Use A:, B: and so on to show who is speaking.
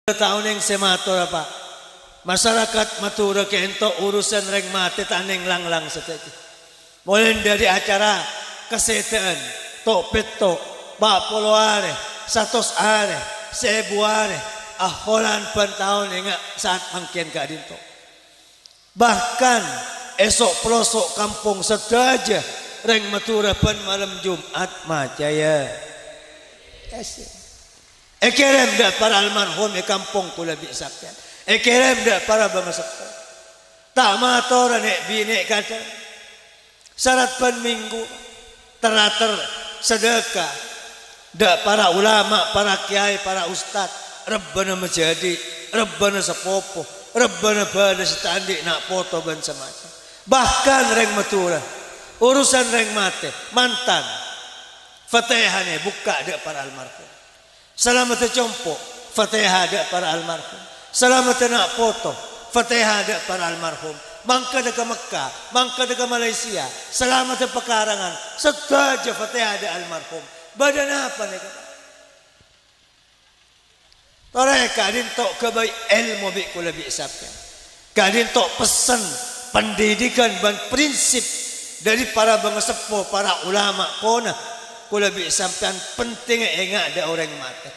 A: Tahun yang sematur apa masyarakat matura kento urusan reng mati taneng lang-lang seteti mulai dari acara kesehatan tok petok bak poloare satos are sebuare aholan pentahun ingat saat mangkian kadinto bahkan esok pelosok kampung sedaja reng matura pen malam Jumat majaya ekerem dak para almarhum e kampung kula bisakyan ekerem dak para bangsa tak mator nek bini kata syarat pen minggu teratur sedekah dak para ulama para kiai para ustad rebbana menjadi rebbana sepopo rebbana bana setandi nak foto ban semacam bahkan reng matura urusan reng mate mantan fatihane buka dak para almarhum selamat compo fatihah dak para almarhum selamat nak foto fatihah dak para almarhum mangka dak Mekah mangka dak Malaysia selamat pekarangan sedaja fatihah dak almarhum badan apa nek toreka dintok kebaik ilmu bi kula bi isapkan kadintok pesan pendidikan dan prinsip dari para bangsa sepuh para ulama kona kula bi sampean penting ingat ada orang mati